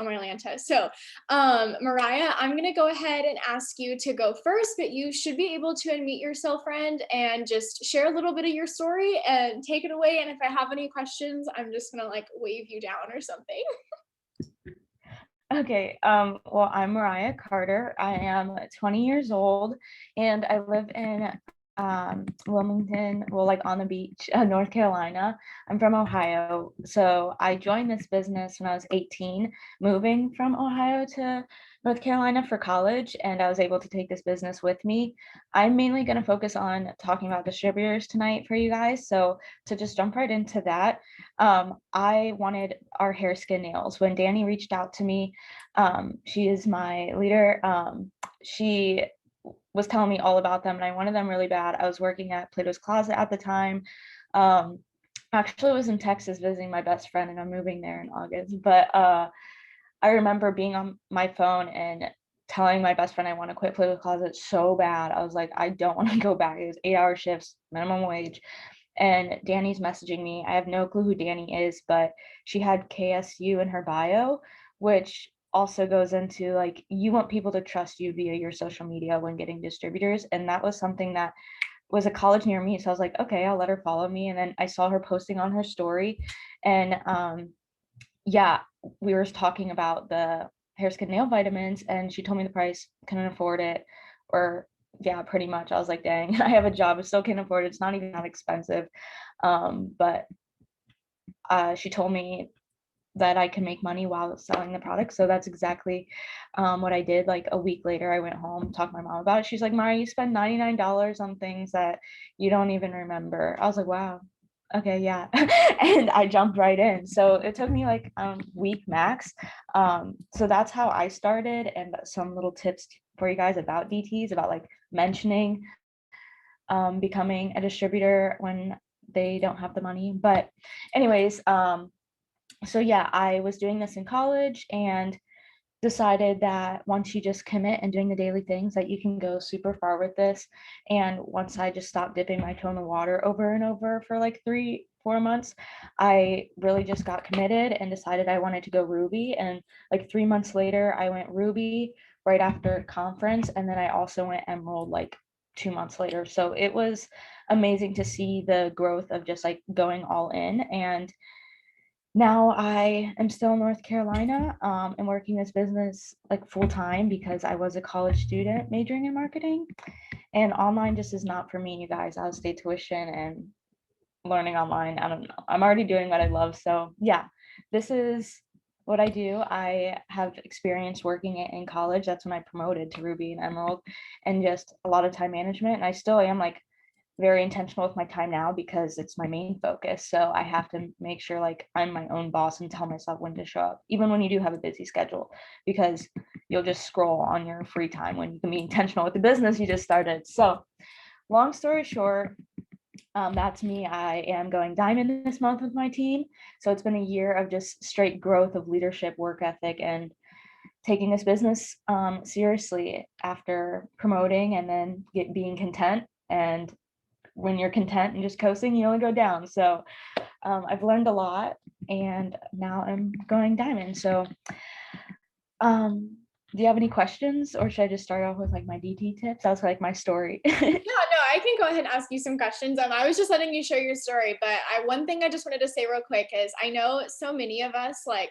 Atlanta. So, Mariah, I'm going to go ahead and ask you to go first, but you should be able to unmute yourself, friend, and just share a little bit of your story and take it away. And if I have any questions, I'm just going to like wave you down or something. Okay, well, I'm Mariah Carter. I am 20 years old and I live in Wilmington, well, like on the beach, North Carolina. I'm from Ohio. So I joined this business when I was 18, moving from Ohio to North Carolina for college, and I was able to take this business with me. I'm mainly going to focus on talking about distributors tonight for you guys. So to just jump right into that, I wanted our hair, skin, nails. When Danny reached out to me, she is my leader. She was telling me all about them and I wanted them really bad. I was working at Plato's Closet at the time. Actually, I was in Texas visiting my best friend and I'm moving there in August. But I remember being on my phone and telling my best friend I want to quit Plato's Closet so bad. I was like, I don't want to go back. It was 8-hour shifts, minimum wage. And Danny's messaging me. I have no clue who Danny is, but she had KSU in her bio, which also goes into like you want people to trust you via your social media when getting distributors. And that was something that was a college near me. So I was like, okay, I'll let her follow me. And then I saw her posting on her story. And yeah, we were talking about the hair, skin, nail vitamins, and she told me the price, couldn't afford it, or yeah, pretty much. I was like, dang, I have a job, I still can't afford it. It's not even that expensive. But she told me that I can make money while selling the product. So that's exactly what I did. Like a week later, I went home, talked to my mom about it. She's like, Mari, you spend $99 on things that you don't even remember. I was like, wow, okay, yeah. And I jumped right in. So it took me like a week max. So that's how I started, and some little tips for you guys about DTs, about like mentioning becoming a distributor when they don't have the money. But anyways, so yeah, I was doing this in college and decided that once you just commit and doing the daily things that you can go super far with this. And once I just stopped dipping my toe in the water over and over for like 3-4 months, I really just got committed and decided I wanted to go Ruby. And like 3 months later, I went Ruby right after conference. And then I also went Emerald like 2 months later. So it was amazing to see the growth of just like going all in. And now I am still in North Carolina and working this business like full time because I was a college student majoring in marketing, and online just is not for me, you guys. Out of state tuition and learning online, I don't know. I'm already doing what I love. So yeah, this is what I do. I have experience working in college. That's when I promoted to Ruby and Emerald, and just a lot of time management. And I still am like very intentional with my time now because it's my main focus. So I have to make sure like I'm my own boss and tell myself when to show up, even when you do have a busy schedule, because you'll just scroll on your free time when you can be intentional with the business you just started. So long story short, that's me. I am going diamond this month with my team. So it's been a year of just straight growth of leadership, work ethic, and taking this business seriously after promoting and then being content. And when you're content and just coasting, you only go down. So I've learned a lot, and now I'm going diamond. So do you have any questions, or should I just start off with like my DT tips? That was like my story. Yeah, no, I can go ahead and ask you some questions. I was just letting you share your story, but one thing I just wanted to say real quick is I know so many of us, like,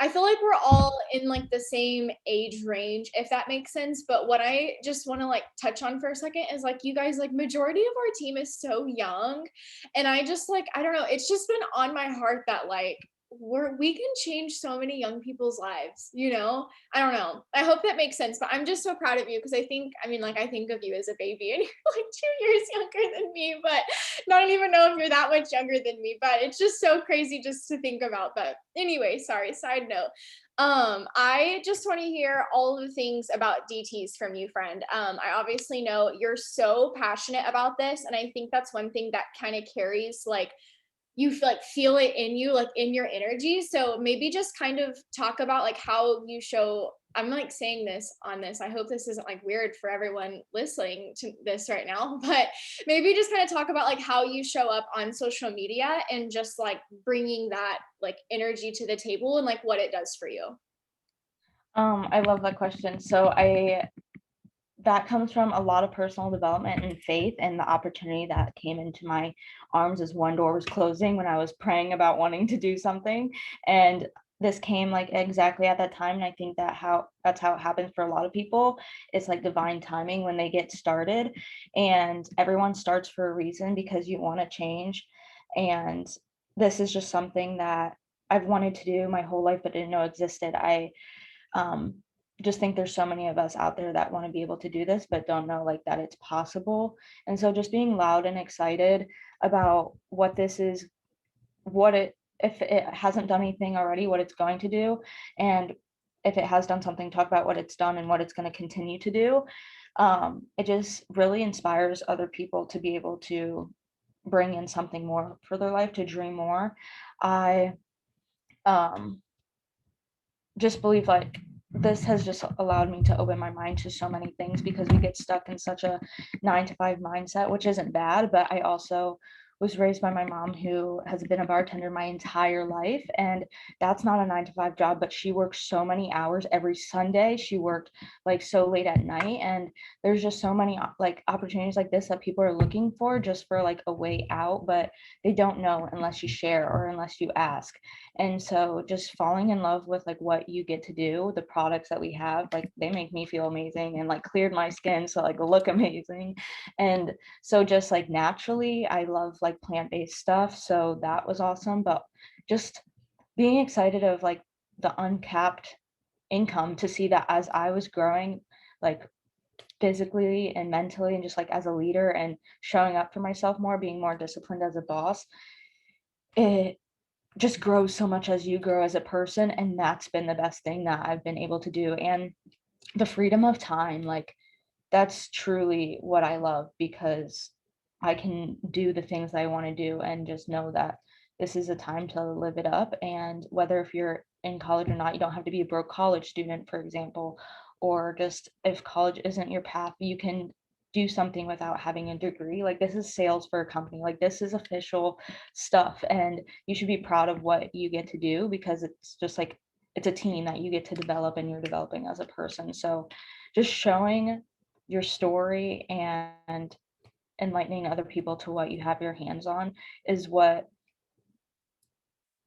I feel like we're all in like the same age range, if that makes sense. But what I just want to like touch on for a second is like, you guys, like majority of our team is so young. And I just like, I don't know, it's just been on my heart that like, we can change so many young people's lives, you know? I don't know. I hope that makes sense, but I'm just so proud of you because I think, I mean, like, I think of you as a baby and you're like 2 years younger than me, but don't even know if you're that much younger than me, but it's just so crazy just to think about. But anyway, sorry, side note. I just want to hear all of the things about DTs from you, friend. I obviously know you're so passionate about this, and I think that's one thing that kind of carries like you feel it in you, like in your energy. So maybe just kind of talk about like how you show, I'm like saying this on this, I hope this isn't like weird for everyone listening to this right now, but maybe just kind of talk about like how you show up on social media and just like bringing that like energy to the table and like what it does for you. I love that question. So I that comes from a lot of personal development and faith, and the opportunity that came into my arms as one door was closing when I was praying about wanting to do something. And this came like exactly at that time. And I think that's how it happens for a lot of people. It's like divine timing when they get started. And everyone starts for a reason because you want to change. And this is just something that I've wanted to do my whole life but didn't know existed. I um, just think there's so many of us out there that want to be able to do this, but don't know like that it's possible. And so just being loud and excited about what this is, what it, if it hasn't done anything already, what it's going to do. And if it has done something, talk about what it's done and what it's going to continue to do. It just really inspires other people to be able to bring in something more for their life, to dream more. I um just believe like this has just allowed me to open my mind to so many things because we get stuck in such a 9 to 5 mindset, which isn't bad. But I also was raised by my mom who has been a bartender my entire life. And that's not a 9 to 5 job, but she works so many hours every Sunday. She worked like so late at night. And there's just so many like opportunities like this that people are looking for just for like a way out, but they don't know unless you share or unless you ask. And so just falling in love with like what you get to do, the products that we have, like they make me feel amazing and like cleared my skin so like look amazing. And so just like naturally, I love like plant-based stuff. So that was awesome. But just being excited of like the uncapped income to see that as I was growing, like physically and mentally and just like as a leader and showing up for myself more, being more disciplined as a boss, it just grows so much as you grow as a person. And that's been the best thing that I've been able to do. And the freedom of time, like that's truly what I love because I can do the things I want to do and just know that this is a time to live it up. And whether if you're in college or not, you don't have to be a broke college student, for example, or just if college isn't your path, you can do something without having a degree. Like this is sales for a company, like this is official stuff. And you should be proud of what you get to do because it's just like it's a team that you get to develop and you're developing as a person. So just showing your story and enlightening other people to what you have your hands on is what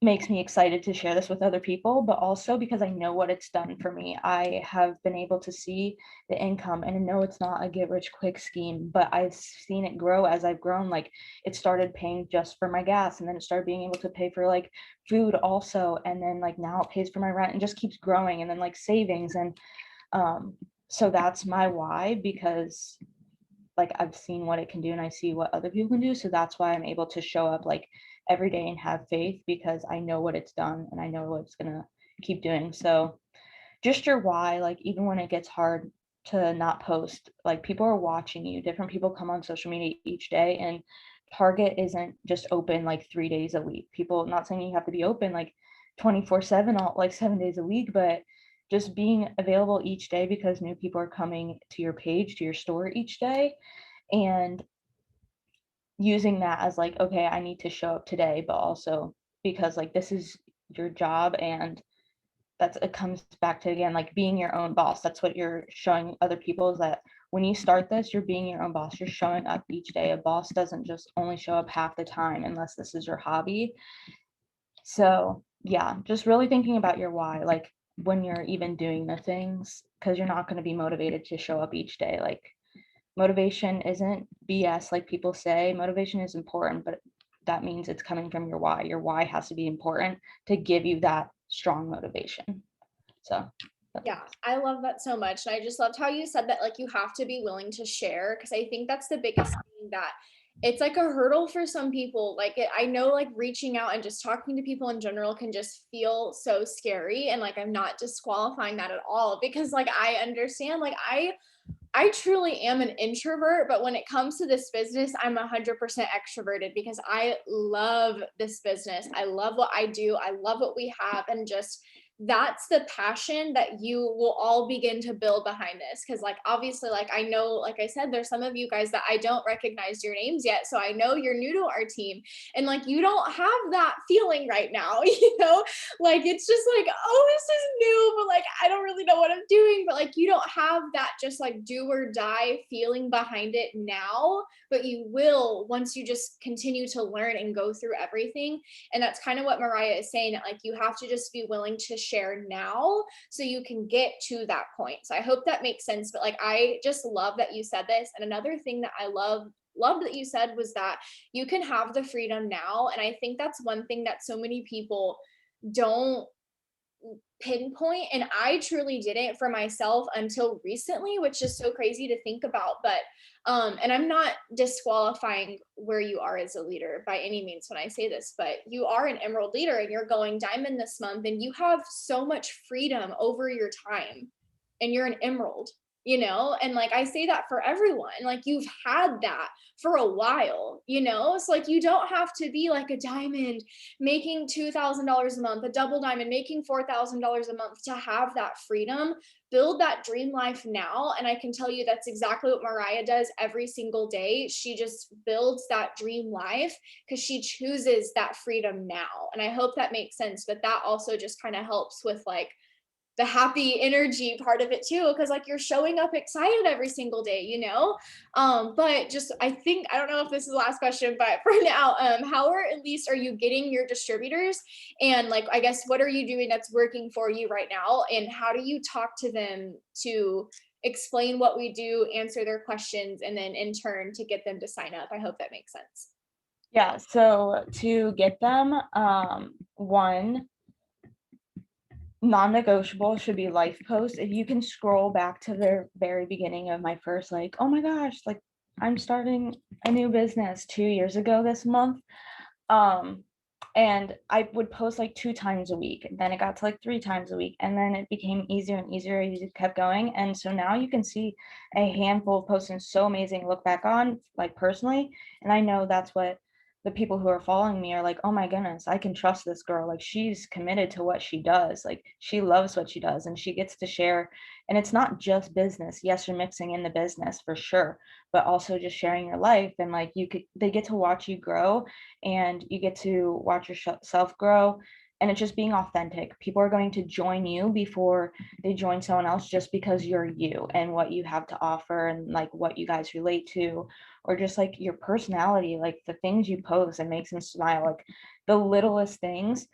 makes me excited to share this with other people, but also because I know what it's done for me. I have been able to see the income and I know it's not a get rich quick scheme, but I've seen it grow as I've grown. Like it started paying just for my gas and then it started being able to pay for like food also. And then like now it pays for my rent and just keeps growing and then like savings. And um, so that's my why because like I've seen what it can do and I see what other people can do. So that's why I'm able to show up like every day and have faith because I know what it's done and I know what it's gonna keep doing. So just your why, like even when it gets hard to not post, like people are watching you. Different people come on social media each day and Target isn't just open like 3 days a week. People not saying you have to be open like 24/7 all like 7 days a week, but just being available each day because new people are coming to your page, to your store each day and using that as like, okay, I need to show up today, but also because like this is your job and that's it comes back to again like being your own boss. That's what you're showing other people is that when you start this, you're being your own boss. You're showing up each day. A boss doesn't just only show up half the time unless this is your hobby. So yeah, just really thinking about your why, like when you're even doing the things, because you're not going to be motivated to show up each day. Like motivation isn't BS like people say. Motivation is important, but that means it's coming from your why. Your why has to be important to give you that strong motivation. So Yeah, I love that so much. And I just loved how you said that like you have to be willing to share because I think that's the biggest thing that it's like a hurdle for some people. Like I know like reaching out and just talking to people in general can just feel so scary and like I'm not disqualifying that at all because like I understand like I truly am an introvert, but when it comes to this business, I'm 100% extroverted because I love this business. I love what I do. I love what we have and just that's the passion that you will all begin to build behind this. Cause like obviously, like I know, like I said, there's some of you guys that I don't recognize your names yet. So I know you're new to our team. And like you don't have that feeling right now, like it's just like, oh, this is new, but like I don't really know what I'm doing. But like you don't have that just like do or die feeling behind it now, but you will once you just continue to learn and go through everything. And that's kind of what Mariah is saying, that like you have to just be willing to share now so you can get to that point. So I hope that makes sense. But like I just love that you said this. And another thing that I loved that you said was that you can have the freedom now. And I think that's one thing that so many people don't pinpoint, and I truly didn't for myself until recently, which is so crazy to think about. But and I'm not disqualifying where you are as a leader by any means when I say this, but you are an emerald leader and you're going diamond this month and you have so much freedom over your time and you're an emerald, and like I say that for everyone, like you've had that for a while, so like you don't have to be like a diamond making $2,000 a month, a double diamond making $4,000 a month to have that freedom. Build that dream life now. And I can tell you that's exactly what Mariah does every single day. She just builds that dream life because she chooses that freedom now. And I hope that makes sense. But that also just kind of helps with like the happy energy part of it too, because like you're showing up excited every single day, but just I think I don't know if this is the last question, but for now, how or at least are you getting your distributors, and like I guess what are you doing that's working for you right now, and how do you talk to them to explain what we do, answer their questions, and then in turn to get them to sign up? I hope that makes sense. Yeah, so to get them, one non-negotiable should be life posts. If you can scroll back to the very beginning of my first, like, oh my gosh, like I'm starting a new business 2 years ago this month. And I would post like 2 times a week. Then it got to like 3 times a week. And then it became easier and easier as it kept going. And so now you can see a handful of posts and so amazing to look back on, like personally. And I know that's what the people who are following me are like, oh my goodness, I can trust this girl. Like she's committed to what she does. Like she loves what she does and she gets to share. And it's not just business. Yes, you're mixing in the business for sure, but also just sharing your life. And like they get to watch you grow and you get to watch yourself grow, and it's just being authentic. People are going to join you before they join someone else just because you're you and what you have to offer and like what you guys relate to, or just like your personality, like the things you post and makes them smile, like the littlest things.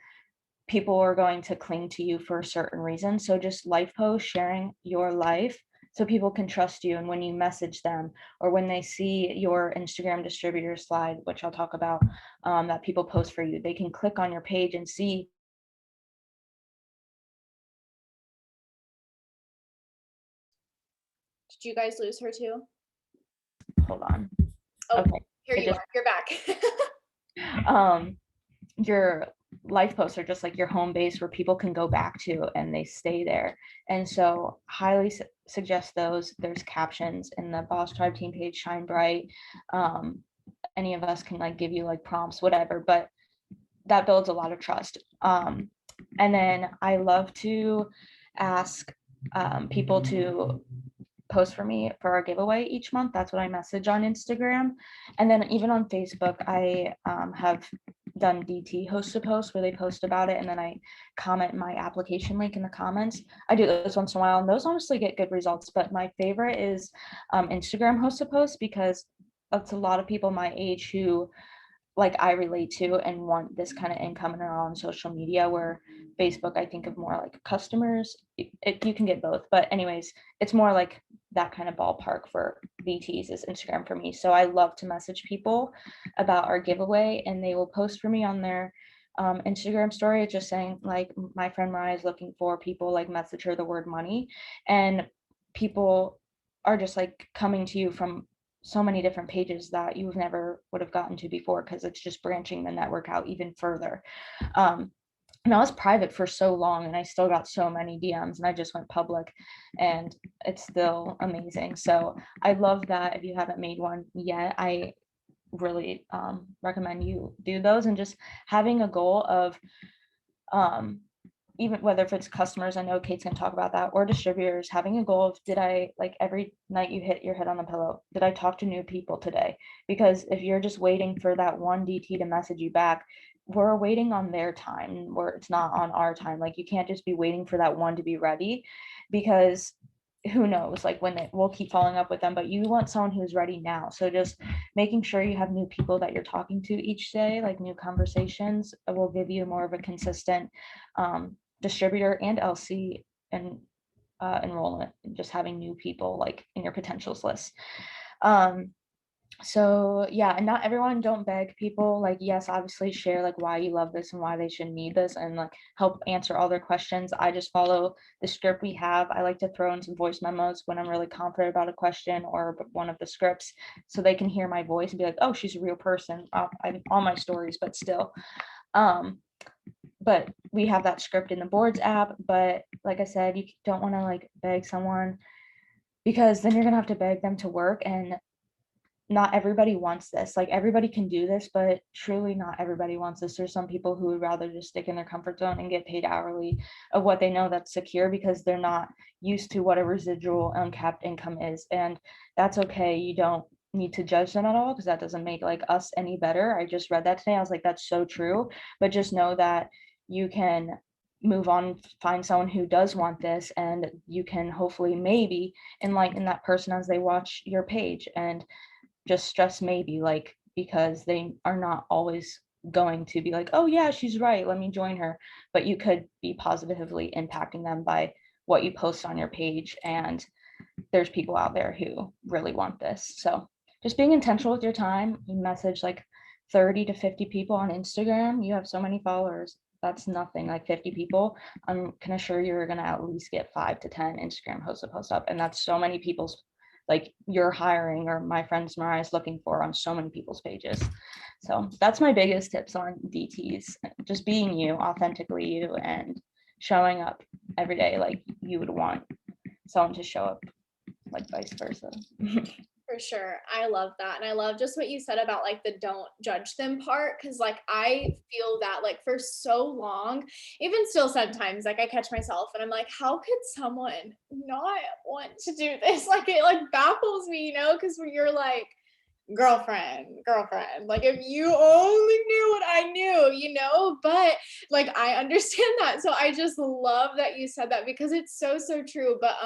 People are going to cling to you for a certain reason. So just life posts, sharing your life so people can trust you. And when you message them or when they see your Instagram distributor slide, which I'll talk about, that people post for you, they can click on your page and see. Did you guys lose her too? Hold on. Oh, Okay. here you are. You're back. Your life posts are just like your home base where people can go back to and they stay there. And so highly suggest those. There's captions in the Boss Tribe team page, shine bright. Any of us can like give you like prompts, whatever, but that builds a lot of trust. And then I love to ask people to post for me for our giveaway each month. That's what I message on Instagram. And then even on Facebook, I have done DT host to post where they post about it and then I comment my application link in the comments. I do those once in a while and those honestly get good results, but my favorite is Instagram host to post because it's a lot of people my age who like I relate to and want this kind of income and are on social media, where Facebook I think of more like customers. You can get both, but anyways, it's more like that kind of ballpark for VTs is Instagram for me. So I love to message people about our giveaway and they will post for me on their Instagram story, just saying like my friend Mariah is looking for people, like message her the word money, and people are just like coming to you from so many different pages that you never would have gotten to before because it's just branching the network out even further. And I was private for so long and I still got so many DMs and I just went public and it's still amazing. So I love that. If you haven't made one yet, I really recommend you do those, and just having a goal of even whether if it's customers, I know Kate's gonna talk about that, or distributors, having a goal of, did I, like, every night you hit your head on the pillow, did I talk to new people today? Because if you're just waiting for that one DT to message you back, we're waiting on their time, where it's not on our time. Like, you can't just be waiting for that one to be ready, because who knows, like, when we'll keep following up with them, but you want someone who's ready now. So just making sure you have new people that you're talking to each day, like new conversations, will give you more of a consistent distributor and LC and enrollment, just having new people like in your potentials list. So yeah, and not everyone, don't beg people, like, yes, obviously share like why you love this and why they should need this, and like help answer all their questions. I just follow the script we have. I like to throw in some voice memos when I'm really confident about a question or one of the scripts, so they can hear my voice and be like, oh, she's a real person. I'm on my stories, but still. But we have that script in the boards app. But like I said, you don't want to like beg someone, because then you're gonna have to beg them to work, and not everybody wants this. Like, everybody can do this, but truly not everybody wants this. There's some people who would rather just stick in their comfort zone and get paid hourly of what they know that's secure, because they're not used to what a residual uncapped income is. And that's okay. You don't need to judge them at all, because that doesn't make like us any better. I just read that today. I was like, that's so true. But just know that you can move on, find someone who does want this, and you can hopefully maybe enlighten that person as they watch your page. And just stress maybe, like, because they are not always going to be like, oh yeah, she's right, let me join her. But you could be positively impacting them by what you post on your page, and there's people out there who really want this. So just being intentional with your time. You message like 30 to 50 people on Instagram, you have so many followers, that's nothing. Like 50 people, I can assure you're going to at least get 5 to 10 Instagram posts to post up, and that's so many people's, like, you're hiring, or my friend's Mariah's looking for, on so many people's pages. So that's my biggest tips on DTs. Just being you, authentically you, and showing up every day like you would want someone to show up, like vice versa. For sure. I love that. And I love just what you said about like the don't judge them part. Cause like I feel that like for so long, even still sometimes, like I catch myself and I'm like, how could someone not want to do this? Like it like baffles me, you know, because when you're like, girlfriend, like if you only knew what I knew, you know, but like I understand that. So I just love that you said that because it's so, so true. But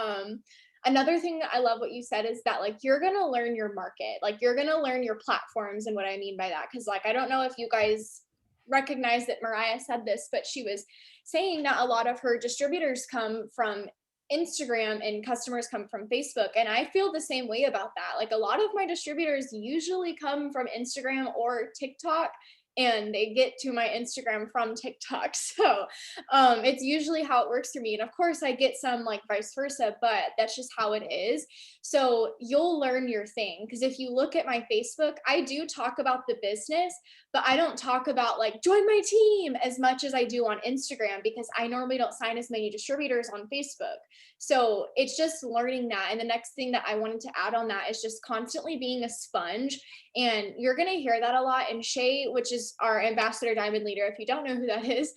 another thing that I love what you said is that like you're gonna learn your market, like you're gonna learn your platforms. And what I mean by that, because like I don't know if you guys recognize that Mariah said this, but she was saying that a lot of her distributors come from Instagram and customers come from Facebook. And I feel the same way about that. Like a lot of my distributors usually come from Instagram or TikTok, and they get to my Instagram from TikTok. So it's usually how it works for me. And of course, I get some like vice versa, but that's just how it is. So you'll learn your thing. Because if you look at my Facebook, I do talk about the business, but I don't talk about like join my team as much as I do on Instagram, because I normally don't sign as many distributors on Facebook. So it's just learning that. And the next thing that I wanted to add on that is just constantly being a sponge. And you're going to hear that a lot. And Shay, which is our ambassador diamond leader, if you don't know who that is,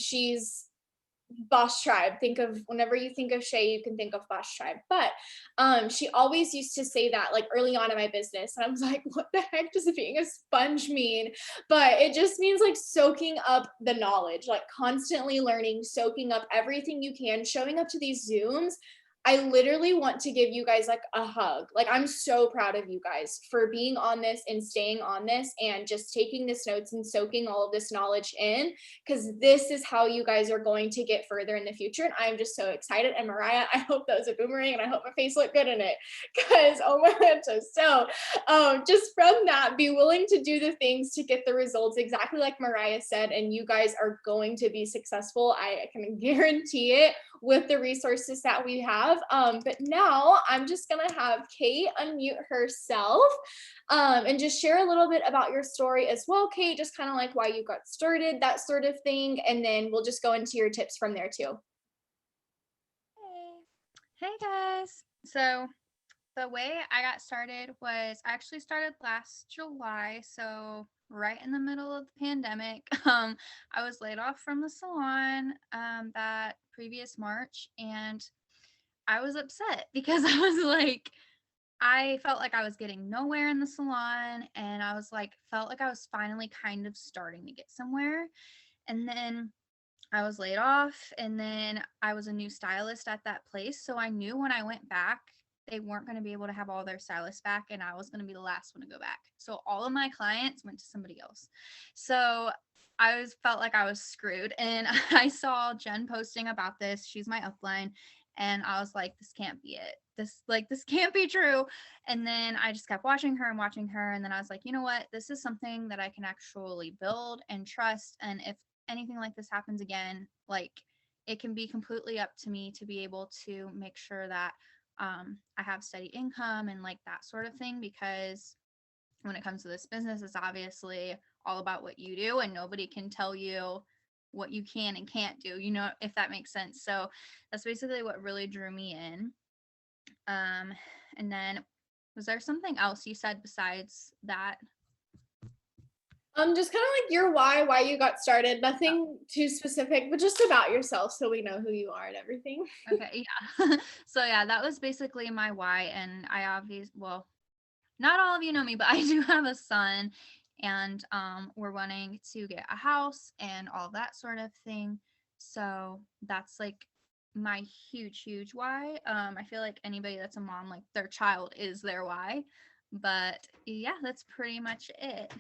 she's Boss Tribe. Think of, whenever you think of Shay, you can think of Boss Tribe. But she always used to say that like early on in my business. And I was like, what the heck does being a sponge mean? But it just means like soaking up the knowledge, like constantly learning, soaking up everything you can, showing up to these Zooms. I literally want to give you guys like a hug. Like I'm so proud of you guys for being on this and staying on this and just taking this notes and soaking all of this knowledge in, because this is how you guys are going to get further in the future. And I'm just so excited. And Mariah, I hope that was a boomerang and I hope my face looked good in it, because oh my gosh. So just from that, be willing to do the things to get the results exactly like Mariah said, and you guys are going to be successful. I can guarantee it with the resources that we have. But now I'm just gonna have Kate unmute herself and just share a little bit about your story as well, Kate, just kind of like why you got started, that sort of thing. And then we'll just go into your tips from there too. Hey guys. So the way I got started was I actually started last July. So right in the middle of the pandemic. I was laid off from the salon that previous March, and I was upset because I was like, I felt like I was getting nowhere in the salon, and I was like, felt like I was finally kind of starting to get somewhere. And then I was laid off, and then I was a new stylist at that place. So I knew when I went back, they weren't going to be able to have all their stylists back, and I was going to be the last one to go back. So all of my clients went to somebody else. So felt like I was screwed. And I saw Jen posting about this. She's my upline. And I was like, this can't be it. This can't be true. And then I just kept watching her and watching her. And then I was like, you know what? This is something that I can actually build and trust. And if anything like this happens again, like, it can be completely up to me to be able to make sure that I have steady income and like that sort of thing, because when it comes to this business, it's obviously all about what you do, and nobody can tell you what you can and can't do, if that makes sense. So that's basically what really drew me in. And then, was there something else you said besides that? Just kind of like your why you got started. Nothing too specific, but just about yourself so we know who you are and everything. Okay, yeah. So yeah, that was basically my why. And well, not all of you know me, but I do have a son, and we're wanting to get a house and all that sort of thing. So that's like my huge why. I feel like anybody that's a mom, like, their child is their why. But yeah, that's pretty much it.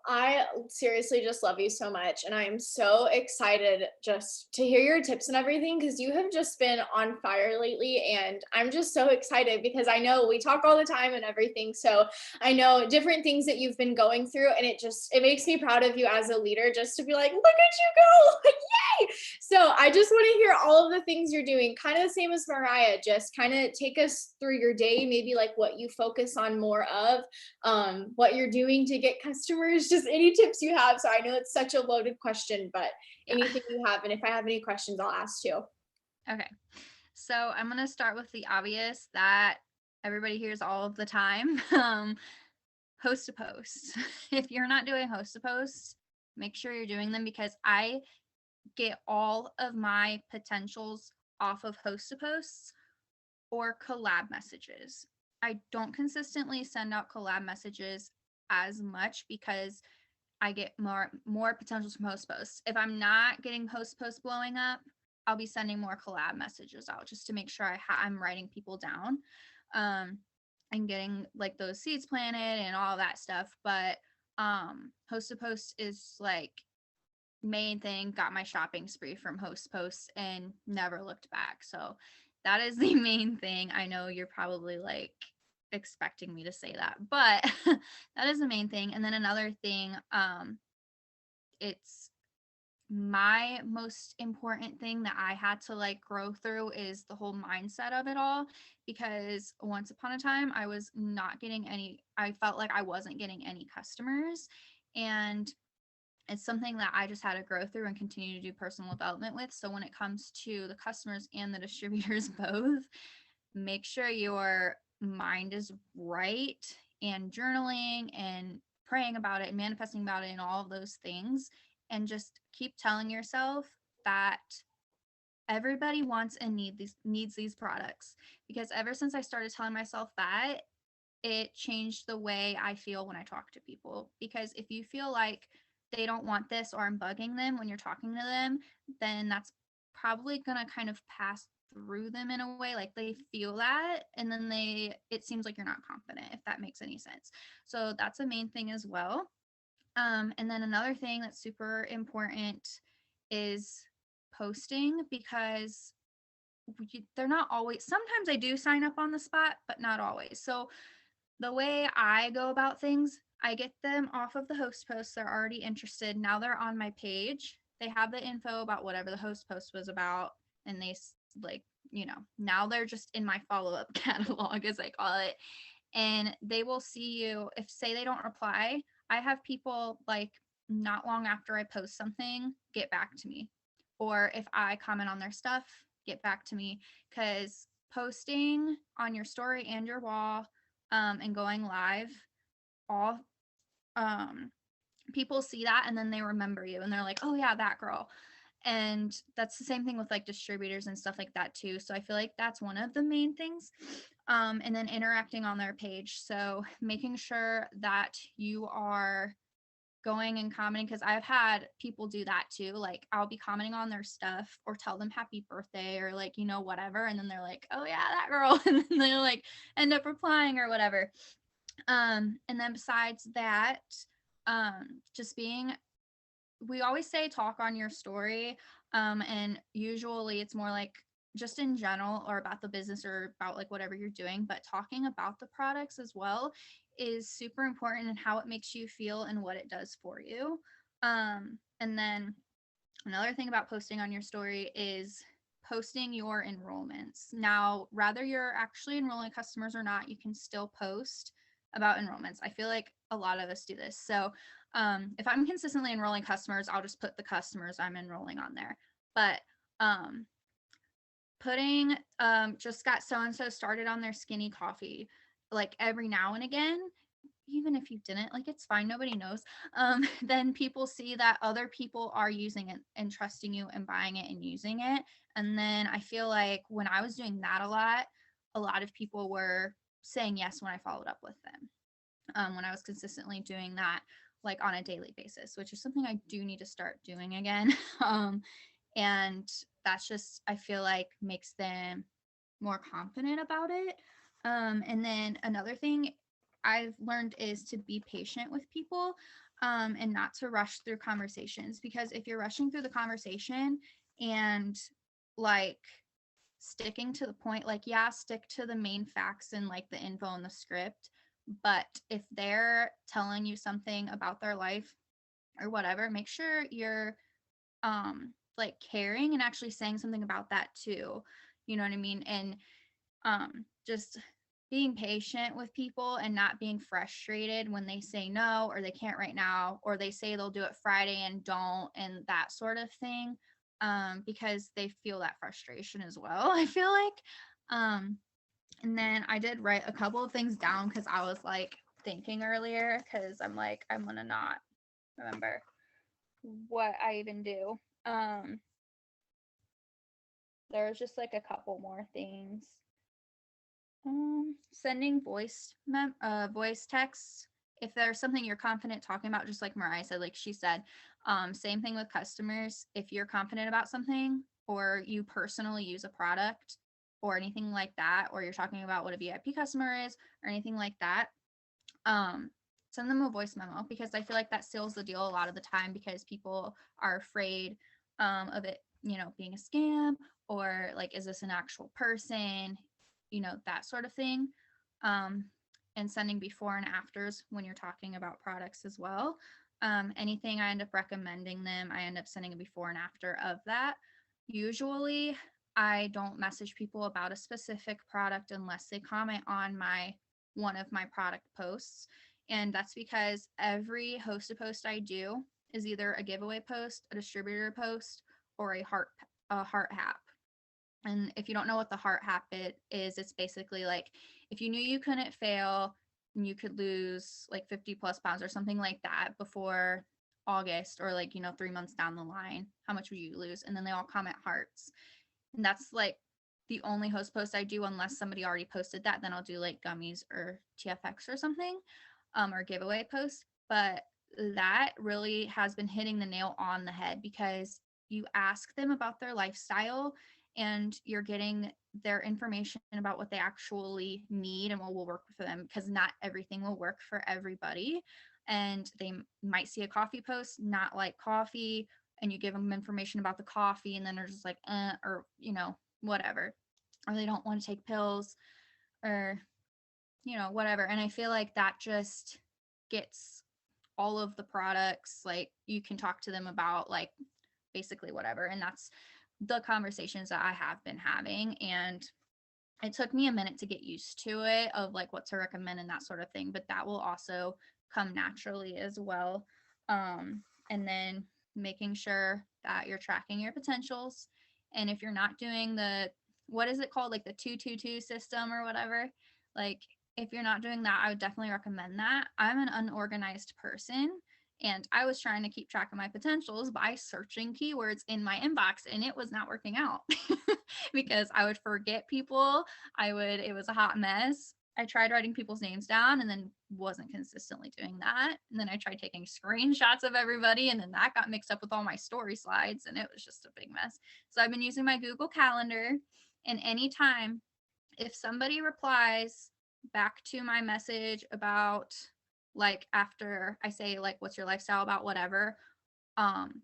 I seriously just love you so much. And I am so excited just to hear your tips and everything because you have just been on fire lately. And I'm just so excited because I know we talk all the time and everything. So I know different things that you've been going through. And it makes me proud of you as a leader just to be like, look at you go. Yay. So I just want to hear all of the things you're doing, kind of the same as Mariah. Just kind of take us through your day, maybe like what you focus on more of, what you're doing to get customers, just any tips you have. So I know it's such a loaded question, but anything you have. And if I have any questions, I'll ask too. Okay. So I'm going to start with the obvious that everybody hears all of the time. Host to post. If you're not doing host to post, make sure you're doing them, because I get all of my potentials off of host to posts or collab messages. I don't consistently send out collab messages as much because I get more potentials from host posts. If I'm not getting host posts blowing up, I'll be sending more collab messages out just to make sure I'm writing people down, and getting like those seeds planted and all that stuff. But host to post is like main thing. Got my shopping spree from host posts and never looked back. So that is the main thing. I know you're probably like expecting me to say that, but that is the main thing. And then another thing, it's my most important thing that I had to like grow through is the whole mindset of it all, because once upon a time I was not getting I felt like I wasn't getting any customers, and it's something that I just had to grow through and continue to do personal development with. So when it comes to the customers and the distributors both, make sure your mind is right, and journaling and praying about it and manifesting about it and all of those things, and just keep telling yourself that everybody wants and needs these products. Because ever since I started telling myself that, it changed the way I feel when I talk to people. Because if you feel like they don't want this, or I'm bugging them when you're talking to them, then that's probably going to kind of pass through them in a way. Like, they feel that, and then it seems like you're not confident, if that makes any sense. So that's a main thing as well. And then another thing that's super important is posting, because they're not always, sometimes I do sign up on the spot, but not always. So the way I go about things, I get them off of the host post. They're already interested. Now they're on my page. They have the info about whatever the host post was about. And they like, now they're just in my follow-up catalog, as I call it. And they will see you. If, say, they don't reply, I have people like not long after I post something get back to me. Or if I comment on their stuff, get back to me. Because posting on your story and your wall, and going live all people see that and then they remember you and they're like, oh yeah, that girl. And that's the same thing with like distributors and stuff like that too. So I feel like that's one of the main things. And then interacting on their page. So making sure that you are going and commenting, because I've had people do that too. Like I'll be commenting on their stuff or tell them happy birthday or like, whatever. And then they're like, oh yeah, that girl. And then they'll like end up replying or whatever. And then besides that, just being, we always say talk on your story. And usually it's more like just in general or about the business or about like whatever you're doing, but talking about the products as well is super important and how it makes you feel and what it does for you. And then another thing about posting on your story is posting your enrollments. Now, rather you're actually enrolling customers or not, you can still post about enrollments. I feel like a lot of us do this. So if I'm consistently enrolling customers, I'll just put the customers I'm enrolling on there. But putting just got so-and-so started on their skinny coffee, like every now and again, even if you didn't, like it's fine, nobody knows. Then people see that other people are using it and trusting you and buying it and using it. And then I feel like when I was doing that a lot of people were saying yes when I followed up with them. When I was consistently doing that like on a daily basis, which is something I do need to start doing again. And that's just, I feel like makes them more confident about it. And then another thing I've learned is to be patient with people, and not to rush through conversations, because if you're rushing through the conversation and like sticking to the point, like, yeah, stick to the main facts and like the info in the script. But if they're telling you something about their life or whatever, make sure you're like caring and actually saying something about that too. You know what I mean? And just being patient with people and not being frustrated when they say no or they can't right now, or they say they'll do it Friday and don't, and that sort of thing, because they feel that frustration as well. I feel like and then I did write a couple of things down because I was like thinking earlier, because I'm like, I'm gonna not remember what I even do. There was just like a couple more things. Sending voice texts. If there's something you're confident talking about, just like Mariah said, like she said, same thing with customers. If you're confident about something or you personally use a product or anything like that, or you're talking about what a VIP customer is or anything like that, send them a voice memo, because I feel like that seals the deal a lot of the time, because people are afraid of it, being a scam, or like, is this an actual person, that sort of thing. And sending before and afters when you're talking about products as well. Anything I end up recommending them, I end up sending a before and after of that. Usually I don't message people about a specific product unless they comment on one of my product posts. And that's because every hosted post I do is either a giveaway post, a distributor post, or a heart hap. And if you don't know what the heart hap is, it's basically like, if you knew you couldn't fail and you could lose like 50 plus pounds or something like that before August, or like, 3 months down the line, how much would you lose? And then they all comment hearts. And that's like the only host post I do, unless somebody already posted that. Then I'll do like gummies or TFX or something, or giveaway post. But that really has been hitting the nail on the head, because you ask them about their lifestyle and you're getting their information about what they actually need and what will work for them, because not everything will work for everybody. And they might see a coffee post, not like coffee, and you give them information about the coffee, and then they're just like, or, whatever. Or they don't want to take pills, or, whatever. And I feel like that just gets all of the products, like you can talk to them about like basically whatever. And that's the conversations that I have been having. And it took me a minute to get used to it, of like what to recommend and that sort of thing, but that will also come naturally as well. And then making sure that you're tracking your potentials. And if you're not doing what is it called? Like the 222 system or whatever, like if you're not doing that, I would definitely recommend that. I'm an unorganized person, And I was trying to keep track of my potentials by searching keywords in my inbox, and it was not working out because I would forget people. It was a hot mess. I tried writing people's names down and then wasn't consistently doing that. And then I tried taking screenshots of everybody, and then that got mixed up with all my story slides, and it was just a big mess. So I've been using my Google Calendar, and anytime if somebody replies back to my message about, like, after I say, like, what's your lifestyle about, whatever,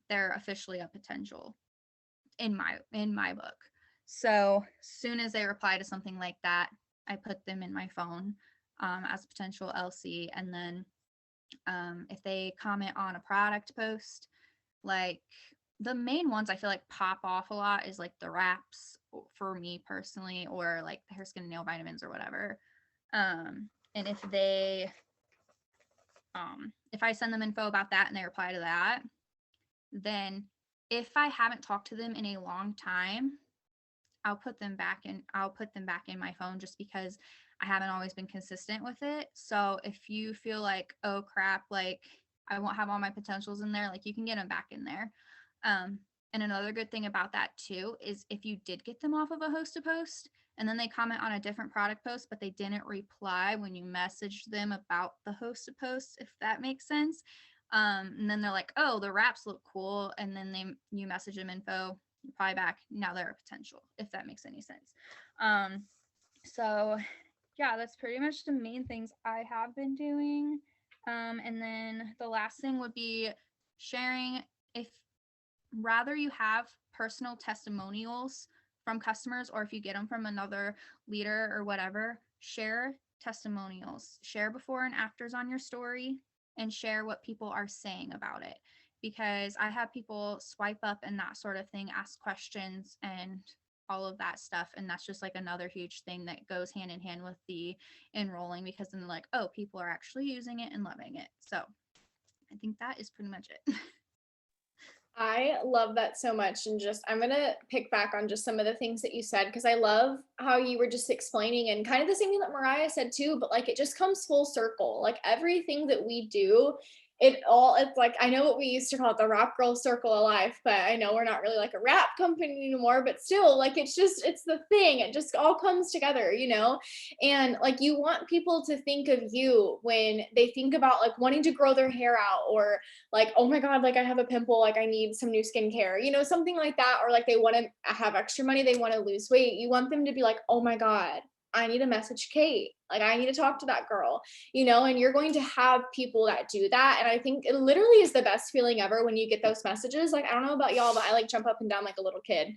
they're officially a potential in my book. So soon as they reply to something like that, I put them in my phone as a potential LC. And then if they comment on a product post, like, the main ones I feel like pop off a lot is like the wraps for me personally, or like the hair, skin, and nail vitamins or whatever. And if I send them info about that and they reply to that, then if I haven't talked to them in a long time, I'll put them back in my phone, just because I haven't always been consistent with it. So if you feel like, oh crap, like I won't have all my potentials in there, like, you can get them back in there. And another good thing about that too is if you did get them off of a hosted post and then they comment on a different product post, but they didn't reply when you messaged them about the hosted post, if that makes sense. And then they're like, oh, the wraps look cool. And then you message them info, reply back. Now they're a potential, if that makes any sense. So yeah, that's pretty much the main things I have been doing. And then the last thing would be sharing, if rather you have personal testimonials from customers, or if you get them from another leader or whatever, share testimonials, share before and afters on your story, and share what people are saying about it. Because I have people swipe up and that sort of thing, ask questions and all of that stuff. And that's just like another huge thing that goes hand in hand with the enrolling, because then they're like, oh, people are actually using it and loving it. So I think that is pretty much it. I love that so much. And just, I'm going to pick back on just some of the things that you said, because I love how you were just explaining, and kind of the same thing that Mariah said too, but like, it just comes full circle. Like, everything that we do, it's like, I know what we used to call it, the rap girl circle of life, but I know we're not really like a rap company anymore, but still, like, it's the thing. It just all comes together, and like, you want people to think of you when they think about like wanting to grow their hair out, or like, oh my God, like I have a pimple, like I need some new skincare, something like that. Or like they want to have extra money, they want to lose weight. You want them to be like, oh my God, I need to message Kate. Like, I need to talk to that girl, and you're going to have people that do that. And I think it literally is the best feeling ever when you get those messages. Like, I don't know about y'all, but I like jump up and down like a little kid.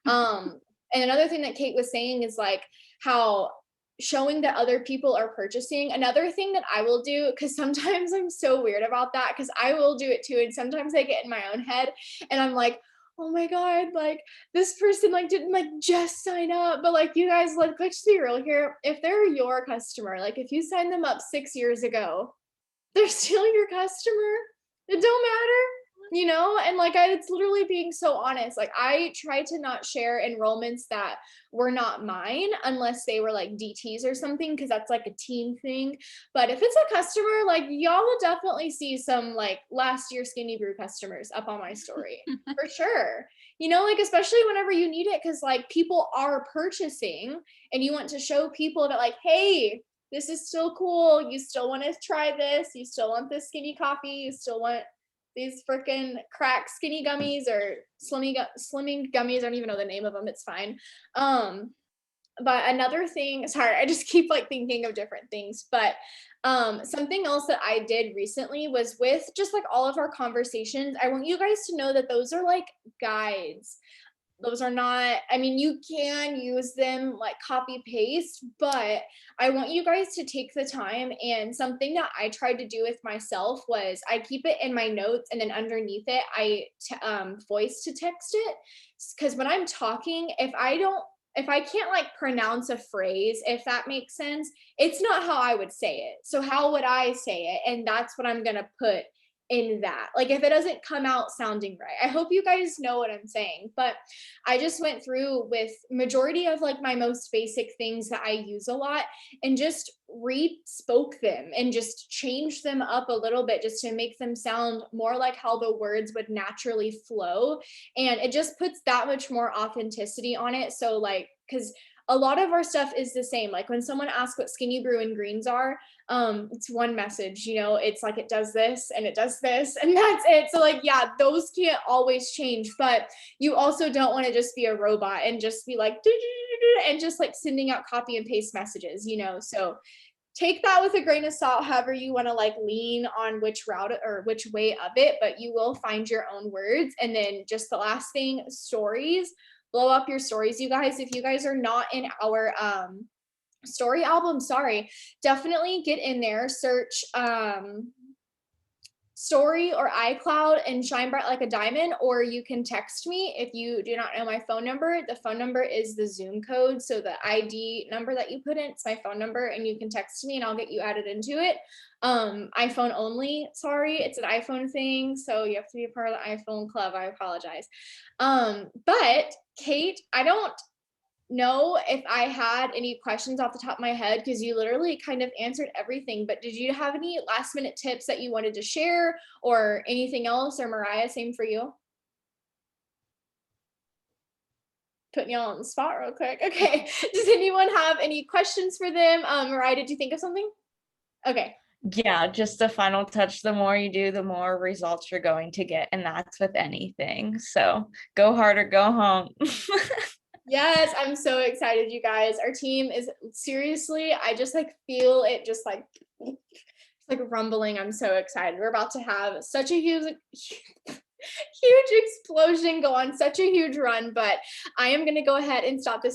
And another thing that Kate was saying is like how showing that other people are purchasing. Another thing that I will do, because sometimes I'm so weird about that, because I will do it too. And sometimes I get in my own head and I'm like, oh my God, like this person like didn't like just sign up, but like, you guys, like, let's be real here. If they're your customer, like if you signed them up 6 years ago, they're still your customer. It don't matter. And like, it's literally being so honest. Like, I try to not share enrollments that were not mine unless they were like DTs or something, because that's like a team thing. But if it's a customer, like, y'all will definitely see some like last year Skinny Brew customers up on my story for sure. Like, especially whenever you need it, because like people are purchasing and you want to show people that like, hey, this is still cool. You still want to try this. You still want this skinny coffee. You still want these freaking crack skinny gummies or slimming gummies. I don't even know the name of them. It's fine. But another thing, sorry, I just keep like thinking of different things, but something else that I did recently was with just like all of our conversations. I want you guys to know that those are like guides. Those are not, I mean, you can use them like copy paste, but I want you guys to take the time. And something that I tried to do with myself was I keep it in my notes, and then underneath it, I voice to text it. Because when I'm talking, if I can't like pronounce a phrase, if that makes sense, it's not how I would say it. So how would I say it? And that's what I'm going to put in that. Like, if it doesn't come out sounding right, I hope you guys know what I'm saying. But I just went through with majority of like my most basic things that I use a lot, and just re-spoke them and just changed them up a little bit just to make them sound more like how the words would naturally flow. And it just puts that much more authenticity on it. So like, because a lot of our stuff is the same. Like when someone asks what skinny brew and greens are, it's one message, you know, it's like it does this and it does this and that's it. So like, yeah, those can't always change, but you also don't want to just be a robot and just be like and just like sending out copy and paste messages, you know. So take that with a grain of salt, however you want to like lean on which route or which way of it, but you will find your own words. And then just the last thing, stories. Blow up your stories, you guys. If you guys are not in our story album, sorry, definitely get in there, search story or iCloud and shine bright like a diamond, or you can text me if you do not know my phone number. The phone number is the Zoom code, so the ID number that you put in, it's my phone number, and you can text me and I'll get you added into it. iPhone only, sorry, it's an iPhone thing, so you have to be a part of the iPhone club. I apologize. But Kate, I don't know if I had any questions off the top of my head because you literally kind of answered everything, but did you have any last minute tips that you wanted to share or anything else? Or Mariah, same for you? Putting y'all on the spot real quick. Okay. Does anyone have any questions for them? Mariah, did you think of something? Okay. Yeah, just the final touch. The more you do, the more results you're going to get. And that's with anything. So go hard or go home. Yes, I'm so excited, you guys. Our team is seriously, I just like feel it just like rumbling. I'm so excited. We're about to have such a huge explosion, go on such a huge run, but I am going to go ahead and stop this